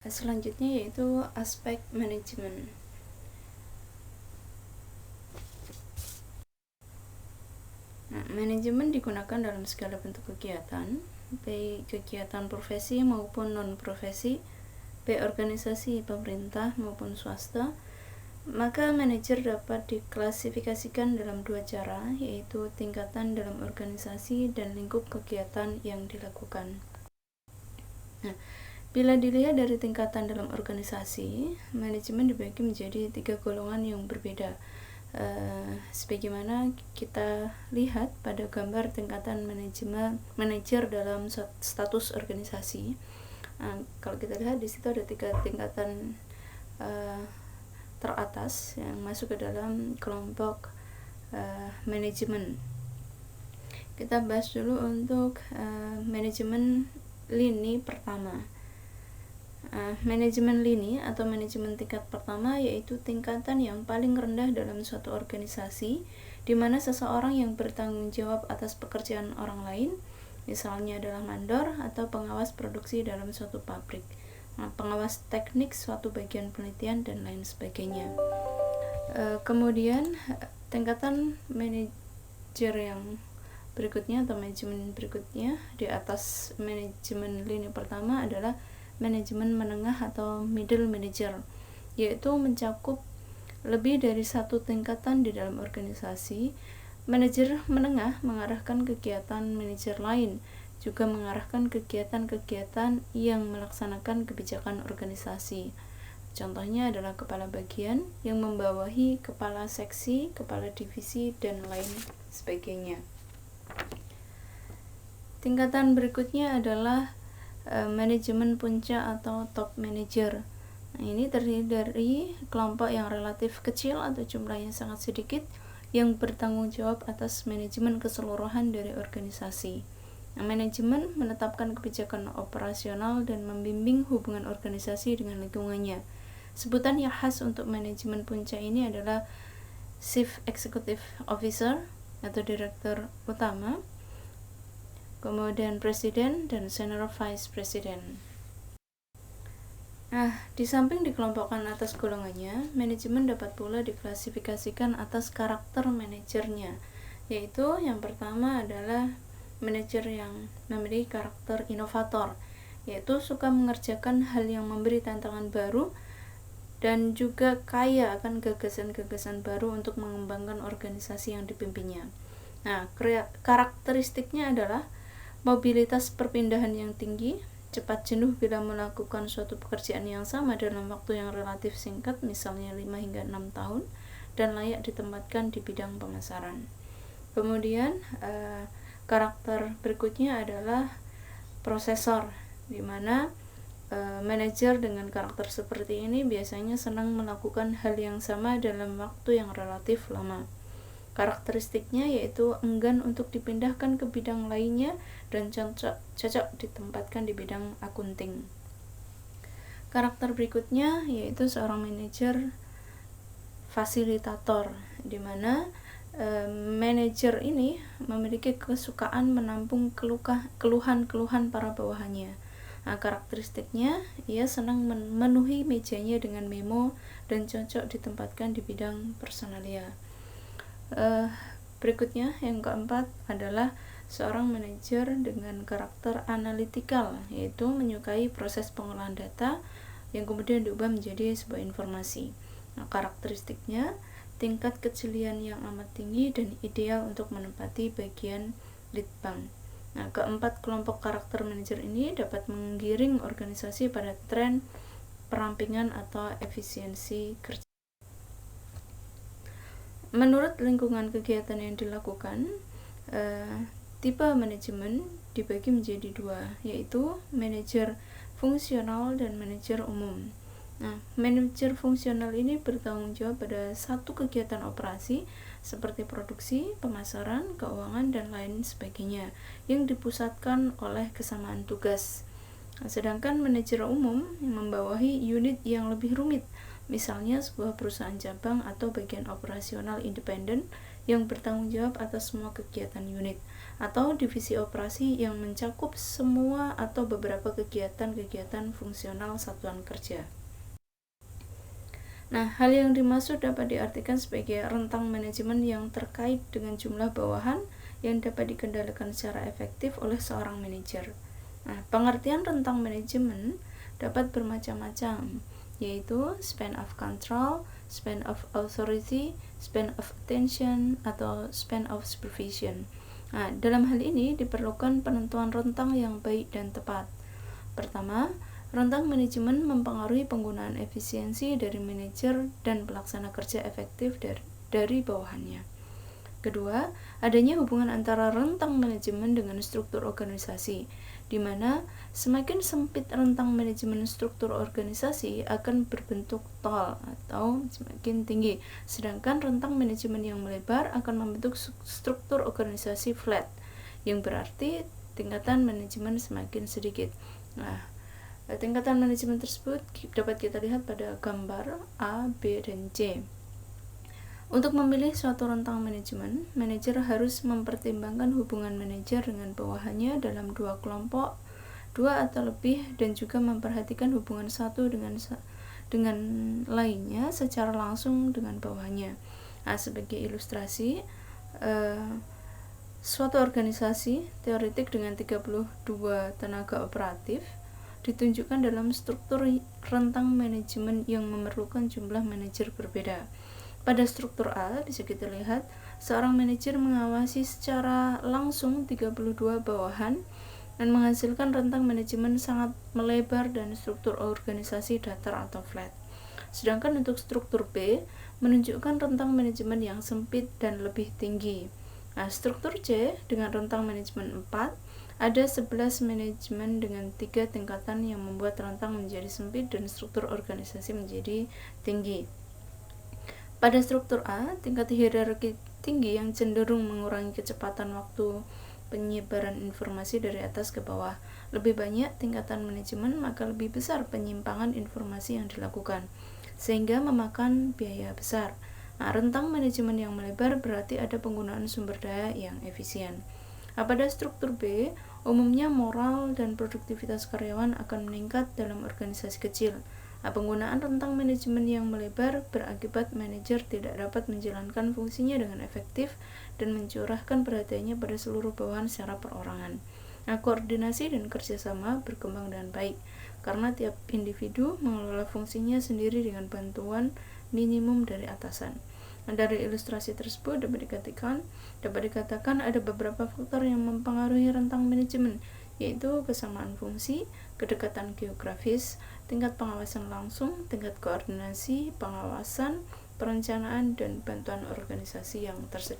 Selanjutnya yaitu aspek manajemen. Manajemen digunakan dalam segala bentuk kegiatan, baik kegiatan profesi maupun non-profesi, baik organisasi pemerintah maupun swasta. Maka manajer dapat diklasifikasikan dalam dua cara, yaitu tingkatan dalam organisasi dan lingkup kegiatan yang dilakukan. Bila dilihat dari tingkatan dalam organisasi, manajemen dibagi menjadi 3 golongan yang berbeda. Sebagaimana kita lihat pada gambar tingkatan manajer dalam status organisasi. Kalau kita lihat di situ ada 3 tingkatan teratas yang masuk ke dalam kelompok manajemen. Kita bahas dulu untuk manajemen lini pertama. Manajemen lini atau manajemen tingkat pertama yaitu tingkatan yang paling rendah dalam suatu organisasi, di mana seseorang yang bertanggung jawab atas pekerjaan orang lain, misalnya adalah mandor atau pengawas produksi dalam suatu pabrik, pengawas teknik suatu bagian penelitian dan lain sebagainya. Kemudian tingkatan manajer yang berikutnya atau manajemen berikutnya di atas manajemen lini pertama adalah manajemen menengah atau middle manager, yaitu mencakup lebih dari satu tingkatan di dalam organisasi. Manajer menengah mengarahkan kegiatan manajer lain, juga mengarahkan kegiatan-kegiatan yang melaksanakan kebijakan organisasi. Contohnya adalah kepala bagian yang membawahi kepala seksi, kepala divisi, dan lain sebagainya. Tingkatan berikutnya adalah manajemen puncak atau top manager. Ini terdiri dari kelompok yang relatif kecil atau jumlahnya sangat sedikit yang bertanggung jawab atas manajemen keseluruhan dari organisasi. Manajemen menetapkan kebijakan operasional dan membimbing hubungan organisasi dengan lingkungannya. Sebutan yang khas untuk manajemen puncak ini adalah Chief Executive Officer atau Direktur Utama, kemudian Presiden dan Senior Vice President. Di samping dikelompokkan atas golongannya, manajemen dapat pula diklasifikasikan atas karakter manajernya, yaitu yang pertama adalah manajer yang memiliki karakter inovator, yaitu suka mengerjakan hal yang memberi tantangan baru dan juga kaya akan gagasan-gagasan baru untuk mengembangkan organisasi yang dipimpinnya. Karakteristiknya adalah mobilitas perpindahan yang tinggi, cepat jenuh bila melakukan suatu pekerjaan yang sama dalam waktu yang relatif singkat, misalnya 5 hingga 6 tahun, dan layak ditempatkan di bidang pemasaran. Kemudian karakter berikutnya adalah prosesor, di mana manajer dengan karakter seperti ini biasanya senang melakukan hal yang sama dalam waktu yang relatif lama. Karakteristiknya yaitu enggan untuk dipindahkan ke bidang lainnya dan cocok ditempatkan di bidang akunting. Karakter berikutnya yaitu seorang manajer fasilitator, di mana manajer ini memiliki kesukaan menampung keluhan-keluhan para bawahannya. Karakteristiknya, ia senang memenuhi mejanya dengan memo dan cocok ditempatkan di bidang personalia. Berikutnya, yang keempat adalah seorang manajer dengan karakter analytical, yaitu menyukai proses pengolahan data yang kemudian diubah menjadi sebuah informasi. Karakteristiknya, tingkat kejelian yang amat tinggi dan ideal untuk menempati bagian lead bank. Keempat kelompok karakter manajer ini dapat menggiring organisasi pada tren perampingan atau efisiensi kerja. Menurut lingkungan kegiatan yang dilakukan, tipe manajemen dibagi menjadi 2, yaitu manajer fungsional dan manajer umum. Manajer fungsional ini bertanggung jawab pada satu kegiatan operasi seperti produksi, pemasaran, keuangan, dan lain sebagainya yang dipusatkan oleh kesamaan tugas. Sedangkan manajer umum yang membawahi unit yang lebih rumit, misalnya sebuah perusahaan cabang atau bagian operasional independen yang bertanggung jawab atas semua kegiatan unit. atau divisi operasi yang mencakup semua atau beberapa kegiatan-kegiatan fungsional satuan kerja. Nah, hal yang dimaksud dapat diartikan sebagai rentang manajemen yang terkait dengan jumlah bawahan yang dapat dikendalikan secara efektif oleh seorang manajer. Nah, pengertian rentang manajemen dapat bermacam-macam, yaitu span of control, span of authority, span of attention, atau span of supervision. Nah, dalam hal ini diperlukan penentuan rentang yang baik dan tepat. Pertama, rentang manajemen mempengaruhi penggunaan efisiensi dari manajer dan pelaksana kerja efektif dari bawahannya. Kedua, adanya hubungan antara rentang manajemen dengan struktur organisasi, di mana semakin sempit rentang manajemen struktur organisasi akan berbentuk tol atau semakin tinggi, sedangkan rentang manajemen yang melebar akan membentuk struktur organisasi flat, yang berarti tingkatan manajemen semakin sedikit. Nah, tingkatan manajemen tersebut dapat kita lihat pada gambar A, B, dan C. Untuk memilih suatu rentang manajemen, manajer harus mempertimbangkan hubungan manajer dengan bawahannya dalam dua kelompok, dua atau lebih, dan juga memperhatikan hubungan satu dengan lainnya secara langsung dengan bawahannya. Nah, sebagai ilustrasi, suatu organisasi teoretik dengan 32 tenaga operatif ditunjukkan dalam struktur rentang manajemen yang memerlukan jumlah manajer berbeda. Pada struktur A bisa kita lihat seorang manajer mengawasi secara langsung 32 bawahan dan menghasilkan rentang manajemen sangat melebar dan struktur organisasi datar atau flat. Sedangkan untuk struktur B menunjukkan rentang manajemen yang sempit dan lebih tinggi. Nah, struktur C dengan rentang manajemen 4 ada 11 manajemen dengan 3 tingkatan yang membuat rentang menjadi sempit dan struktur organisasi menjadi tinggi. Pada struktur A, tingkat hierarki tinggi yang cenderung mengurangi kecepatan waktu penyebaran informasi dari atas ke bawah. Lebih banyak tingkatan manajemen, maka lebih besar penyimpangan informasi yang dilakukan, sehingga memakan biaya besar. Nah, rentang manajemen yang melebar berarti ada penggunaan sumber daya yang efisien. Nah, pada struktur B, umumnya moral dan produktivitas karyawan akan meningkat dalam organisasi kecil. Nah, penggunaan rentang manajemen yang melebar berakibat manajer tidak dapat menjalankan fungsinya dengan efektif dan mencurahkan perhatiannya pada seluruh bawahan secara perorangan. Nah, koordinasi dan kerjasama berkembang dengan baik karena tiap individu mengelola fungsinya sendiri dengan bantuan minimum dari atasan. Nah, dari ilustrasi tersebut dapat dikatakan ada beberapa faktor yang mempengaruhi rentang manajemen, yaitu kesamaan fungsi, kedekatan geografis, tingkat pengawasan langsung, tingkat koordinasi, pengawasan, perencanaan, dan bantuan organisasi yang tersedia.